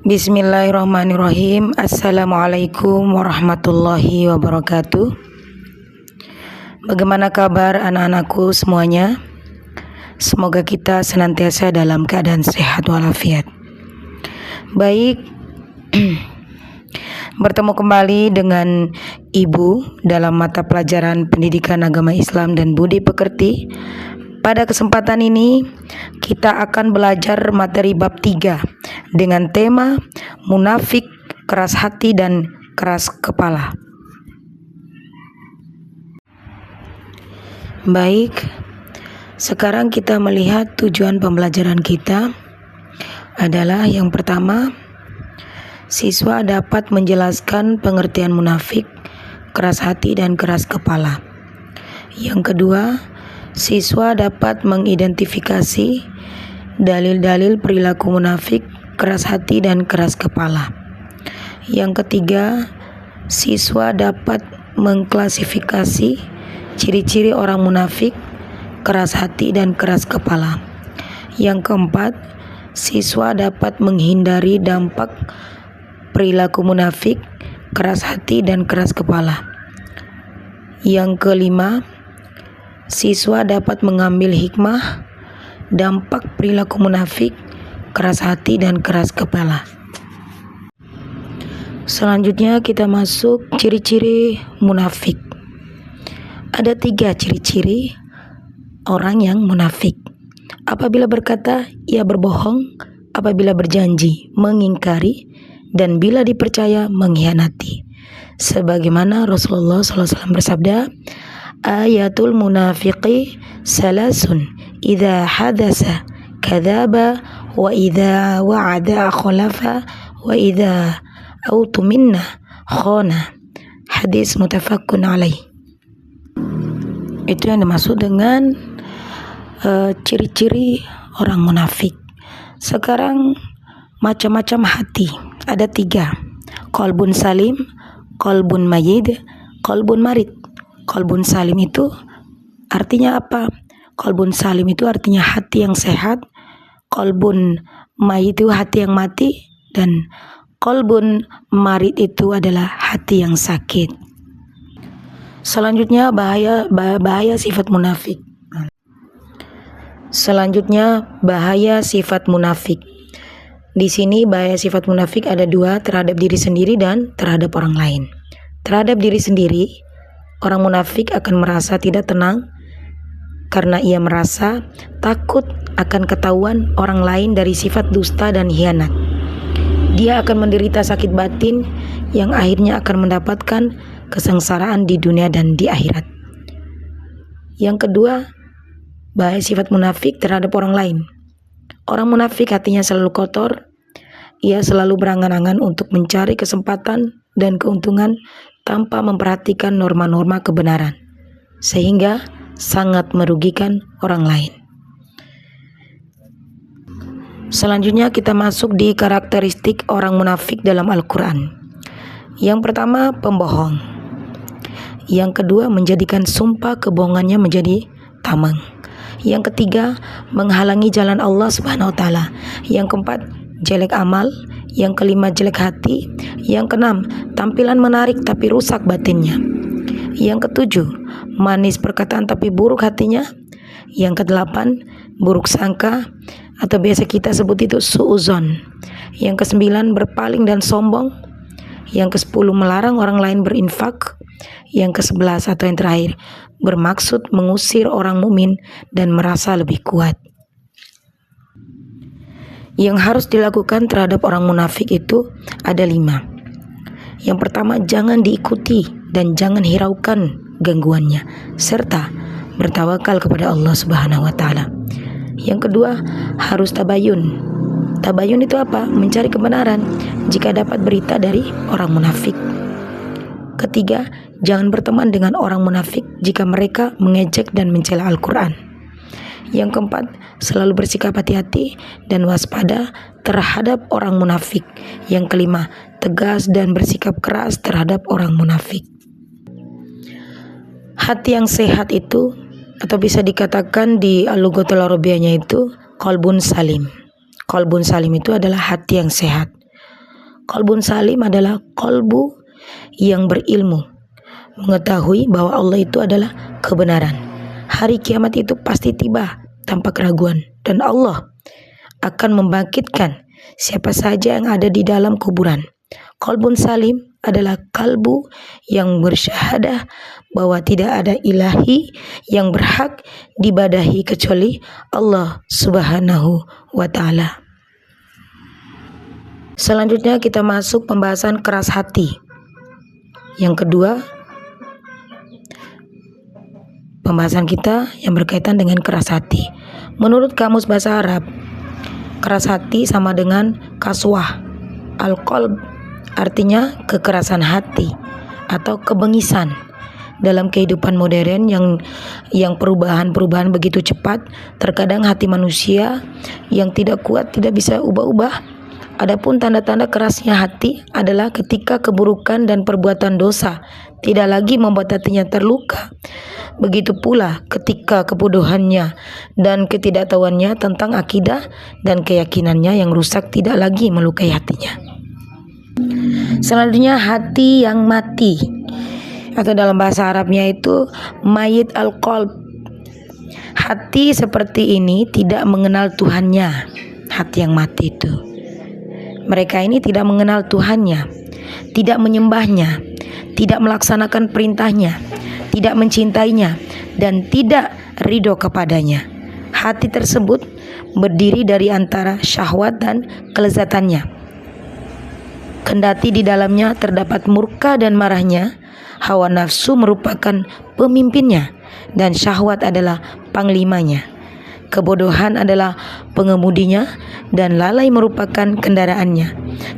Bismillahirrahmanirrahim. Assalamualaikum warahmatullahi wabarakatuh. Bagaimana kabar anak-anakku semuanya? Semoga kita senantiasa dalam keadaan sehat walafiat. Baik, bertemu kembali dengan Ibu dalam mata pelajaran Pendidikan Agama Islam dan Budi Pekerti. Pada kesempatan ini kita akan belajar materi bab 3 dengan tema munafik, keras hati dan keras kepala. Baik, sekarang kita melihat tujuan pembelajaran kita adalah yang pertama, siswa dapat menjelaskan pengertian munafik, keras hati dan keras kepala. Yang kedua, siswa dapat mengidentifikasi dalil-dalil perilaku munafik, keras hati dan keras kepala. Yang ketiga, siswa dapat mengklasifikasi ciri-ciri orang munafik, keras hati dan keras kepala. Yang keempat, siswa dapat menghindari dampak perilaku munafik, keras hati dan keras kepala. Yang kelima, siswa dapat mengambil hikmah dampak perilaku munafik, keras hati dan keras kepala. Selanjutnya kita masuk ciri-ciri munafik. Ada 3 ciri-ciri orang yang munafik. Apabila berkata, ia berbohong; apabila berjanji, mengingkari; dan bila dipercaya, mengkhianati. Sebagaimana Rasulullah SAW bersabda, ayatul munafiqi salasun, idza hadasa kadzaba, wa idza wa'ada akhlafa, wa idza autumina khana. Hadis muttafaqun alaih. Itu yang dimaksud dengan ciri-ciri orang munafik. Sekarang macam-macam hati. Ada 3. Qalbun salim, qalbun mayyid, qalbun marid. Qalbun salim itu artinya apa? Qalbun salim itu artinya hati yang sehat. Qalbun mayyid itu hati yang mati. Dan qalbun marid itu adalah hati yang sakit. Selanjutnya bahaya sifat munafik. Di sini bahaya sifat munafik ada 2, terhadap diri sendiri dan terhadap orang lain. Terhadap diri sendiri, orang munafik akan merasa tidak tenang karena ia merasa takut akan ketahuan orang lain dari sifat dusta dan khianat. Dia akan menderita sakit batin yang akhirnya akan mendapatkan kesengsaraan di dunia dan di akhirat. Yang kedua, bahaya sifat munafik terhadap orang lain. Orang munafik hatinya selalu kotor. Ia selalu berangan-angan untuk mencari kesempatan dan keuntungan tanpa memperhatikan norma-norma kebenaran, sehingga sangat merugikan orang lain. Selanjutnya kita masuk di karakteristik orang munafik dalam Al-Quran. Yang pertama, pembohong. Yang kedua, menjadikan sumpah kebohongannya menjadi tameng. Yang ketiga, menghalangi jalan Allah Subhanahu wa Ta'ala. Yang keempat, jelek amal. Yang kelima, jelek hati. Yang keenam, tampilan menarik tapi rusak batinnya. Yang ketujuh, manis perkataan tapi buruk hatinya. Yang kedelapan, buruk sangka atau biasa kita sebut itu suuzon. Yang kesembilan, berpaling dan sombong. Yang kesepuluh, melarang orang lain berinfak. Yang ke-11 atau yang terakhir, bermaksud mengusir orang mukmin dan merasa lebih kuat. Yang harus dilakukan terhadap orang munafik itu ada 5. Yang pertama, jangan diikuti dan jangan hiraukan gangguannya, serta bertawakal kepada Allah Subhanahu wa Ta'ala. Yang kedua, harus tabayun. Tabayun itu apa? Mencari kebenaran jika dapat berita dari orang munafik. Ketiga, jangan berteman dengan orang munafik jika mereka mengejek dan mencela Al-Quran. Yang keempat, selalu bersikap hati-hati dan waspada terhadap orang munafik. Yang kelima, tegas dan bersikap keras terhadap orang munafik. Hati yang sehat itu, atau bisa dikatakan di Al-Lughatul Arabiyahnya itu qalbun salim. Qalbun salim itu adalah hati yang sehat. Qalbun salim adalah qalbu yang berilmu, mengetahui bahwa Allah itu adalah kebenaran. Hari kiamat itu pasti tiba tanpa keraguan, dan Allah akan membangkitkan siapa saja yang ada di dalam kuburan. Qalbun salim adalah kalbu yang bersyahadah bahwa tidak ada ilahi yang berhak diibadahi kecuali Allah Subhanahu wa Ta'ala. Selanjutnya kita masuk pembahasan keras hati. Yang kedua, pembahasan kita yang berkaitan dengan keras hati. Menurut Kamus Bahasa Arab, keras hati sama dengan kaswah al-qalb, artinya kekerasan hati atau kebengisan. Dalam kehidupan modern yang perubahan begitu cepat, terkadang hati manusia yang tidak kuat tidak bisa ubah-ubah. Adapun tanda-tanda kerasnya hati adalah ketika keburukan dan perbuatan dosa tidak lagi membuat hatinya terluka. Begitu pula ketika kebodohannya dan ketidaktahuannya tentang akidah dan keyakinannya yang rusak tidak lagi melukai hatinya. Selanjutnya hati yang mati, atau dalam bahasa Arabnya itu mayit al-qalb. Hati seperti ini tidak mengenal Tuhannya. Hati yang mati itu, mereka ini tidak mengenal Tuhannya, tidak menyembahnya, tidak melaksanakan perintahnya, tidak mencintainya, dan tidak ridho kepadanya. Hati tersebut berdiri dari antara syahwat dan kelezatannya. Kendati di dalamnya terdapat murka dan marahnya, hawa nafsu merupakan pemimpinnya dan syahwat adalah panglimanya. Kebodohan adalah pengemudinya dan lalai merupakan kendaraannya.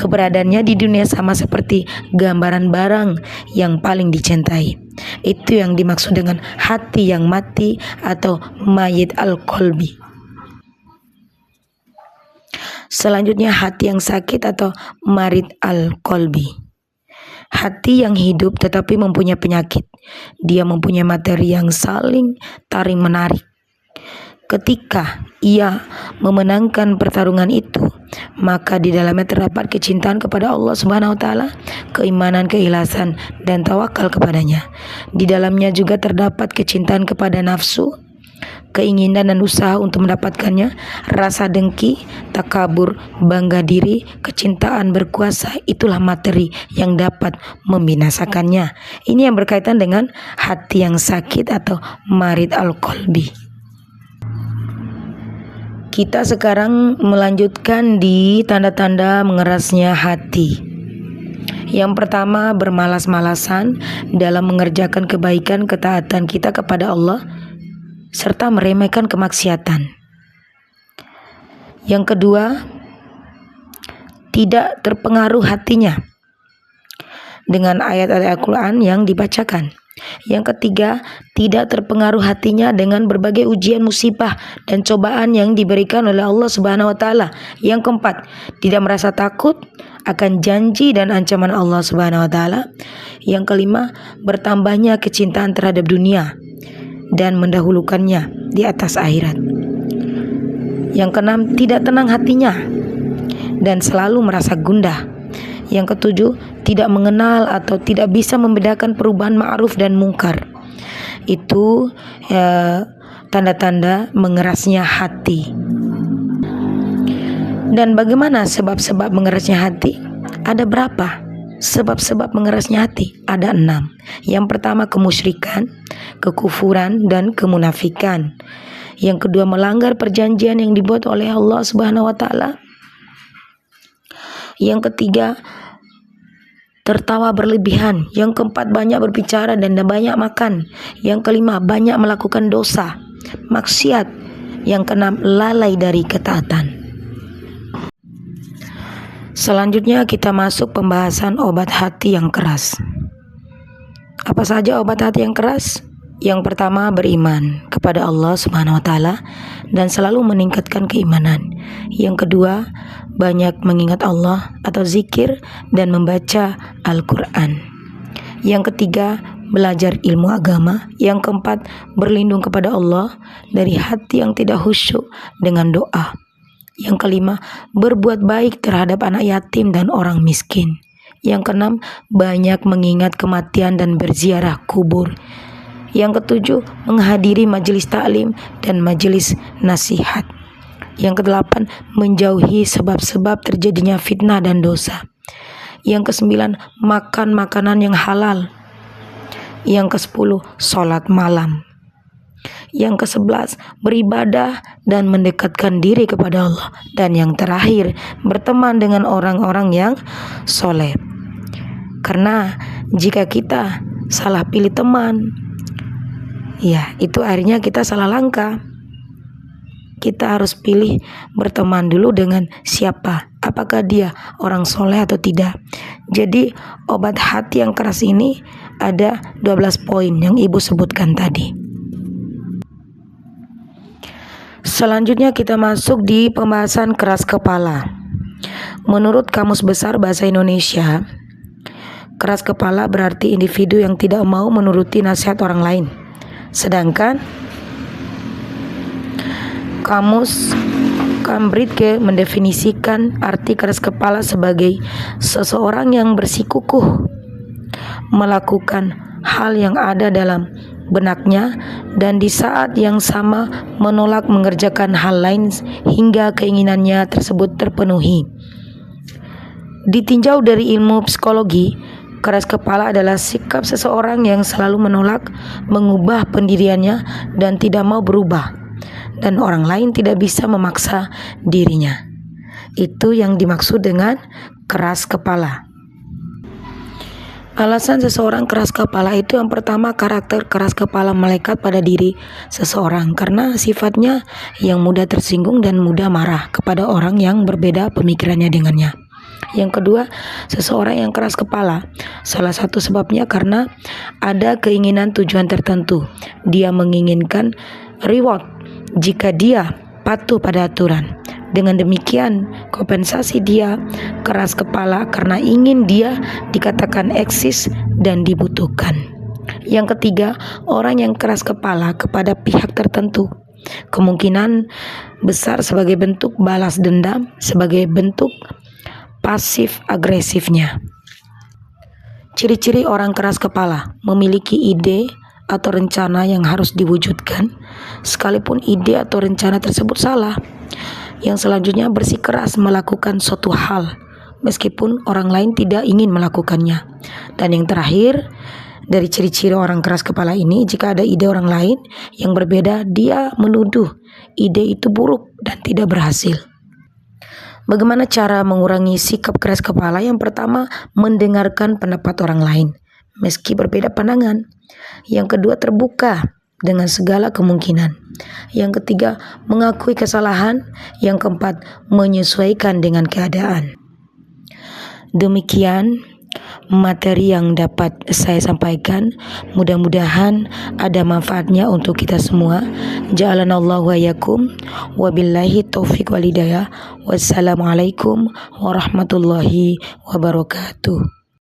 Keberadaannya di dunia sama seperti gambaran barang yang paling dicintai. Itu yang dimaksud dengan hati yang mati atau mayit al-qalbi. Selanjutnya hati yang sakit atau marid al-qalbi. Hati yang hidup tetapi mempunyai penyakit. Dia mempunyai materi yang saling tarik menarik. Ketika ia memenangkan pertarungan itu, maka di dalamnya terdapat kecintaan kepada Allah Subhanahu wa Ta'ala, keimanan, keikhlasan, dan tawakal kepadanya. Di dalamnya juga terdapat kecintaan kepada nafsu, keinginan dan usaha untuk mendapatkannya, rasa dengki, takabur, bangga diri, kecintaan berkuasa. Itulah materi yang dapat membinasakannya. Ini yang berkaitan dengan hati yang sakit atau marid al-qalbi. Kita sekarang melanjutkan di tanda-tanda mengerasnya hati. Yang pertama, bermalas-malasan dalam mengerjakan kebaikan, ketaatan kita kepada Allah, serta meremehkan kemaksiatan. Yang kedua, tidak terpengaruh hatinya dengan ayat-ayat Al-Quran yang dibacakan. Yang ketiga, tidak terpengaruh hatinya dengan berbagai ujian, musibah, dan cobaan yang diberikan oleh Allah Subhanahu wa Ta'ala. Yang keempat, tidak merasa takut akan janji dan ancaman Allah Subhanahu wa Ta'ala. Yang kelima, bertambahnya kecintaan terhadap dunia dan mendahulukannya di atas akhirat. Yang keenam, tidak tenang hatinya dan selalu merasa gundah. Yang ketujuh, tidak mengenal atau tidak bisa membedakan perubahan ma'ruf dan mungkar. Itu tanda-tanda mengerasnya hati. Dan bagaimana sebab-sebab mengerasnya hati? Ada berapa sebab-sebab mengerasnya hati? Ada 6. Yang pertama, kemusyrikan, kekufuran, dan kemunafikan. Yang kedua, melanggar perjanjian yang dibuat oleh Allah Subhanahu wa Ta'ala. Yang ketiga, tertawa berlebihan. Yang keempat, banyak berbicara dan banyak makan. Yang kelima, banyak melakukan dosa, maksiat. Yang keenam, lalai dari ketaatan. Selanjutnya kita masuk pembahasan obat hati yang keras. Apa saja obat hati yang keras? Yang pertama, beriman kepada Allah Subhanahu wa Ta'ala dan selalu meningkatkan keimanan. Yang kedua, banyak mengingat Allah atau zikir dan membaca Al-Quran. Yang ketiga, belajar ilmu agama. Yang keempat, berlindung kepada Allah dari hati yang tidak khusyuk dengan doa. Yang kelima, berbuat baik terhadap anak yatim dan orang miskin. Yang keenam, banyak mengingat kematian dan berziarah kubur. Yang ketujuh, menghadiri majelis taklim dan majelis nasihat. Yang kedelapan, menjauhi sebab-sebab terjadinya fitnah dan dosa. Yang kesembilan, makan makanan yang halal. Yang kesepuluh, sholat malam. Yang ke-11, beribadah dan mendekatkan diri kepada Allah. Dan yang terakhir, berteman dengan orang-orang yang soleh. Karena jika kita salah pilih teman, ya itu akhirnya kita salah langkah. Kita harus pilih berteman dulu dengan siapa, apakah dia orang soleh atau tidak. Jadi obat hati yang keras ini ada 12 poin yang ibu sebutkan tadi. Selanjutnya kita masuk di pembahasan keras kepala. Menurut Kamus Besar Bahasa Indonesia, keras kepala berarti individu yang tidak mau menuruti nasihat orang lain. Sedangkan Kamus Cambridge mendefinisikan arti keras kepala sebagai seseorang yang bersikukuh melakukan hal yang ada dalam benaknya dan di saat yang sama menolak mengerjakan hal lain hingga keinginannya tersebut terpenuhi. Ditinjau dari ilmu psikologi, keras kepala adalah sikap seseorang yang selalu menolak mengubah pendiriannya dan tidak mau berubah, dan orang lain tidak bisa memaksa dirinya. Itu yang dimaksud dengan keras kepala. Alasan seseorang keras kepala itu yang pertama, karakter keras kepala melekat pada diri seseorang karena sifatnya yang mudah tersinggung dan mudah marah kepada orang yang berbeda pemikirannya dengannya. Yang kedua, seseorang yang keras kepala salah satu sebabnya karena ada keinginan tujuan tertentu. Dia menginginkan reward jika dia patuh pada aturan. Dengan demikian, kompensasi dia keras kepala karena ingin dia dikatakan eksis dan dibutuhkan. Yang ketiga, orang yang keras kepala kepada pihak tertentu kemungkinan besar sebagai bentuk balas dendam, sebagai bentuk pasif agresifnya. Ciri-ciri orang keras kepala: memiliki ide atau rencana yang harus diwujudkan, sekalipun ide atau rencana tersebut salah. Yang selanjutnya, bersikeras melakukan suatu hal meskipun orang lain tidak ingin melakukannya. Dan yang terakhir, dari ciri-ciri orang keras kepala ini, jika ada ide orang lain yang berbeda, dia menuduh ide itu buruk dan tidak berhasil. Bagaimana cara mengurangi sikap keras kepala? Yang pertama, mendengarkan pendapat orang lain meski berbeda pandangan. Yang kedua, terbuka dengan segala kemungkinan. Yang ketiga, mengakui kesalahan. Yang keempat, menyesuaikan dengan keadaan. Demikian materi yang dapat saya sampaikan. Mudah-mudahan ada manfaatnya untuk kita semua. Ja'alanallahu wa yakum. Wabillahi taufiq wal hidayah. Wassalamualaikum warahmatullahi wabarakatuh.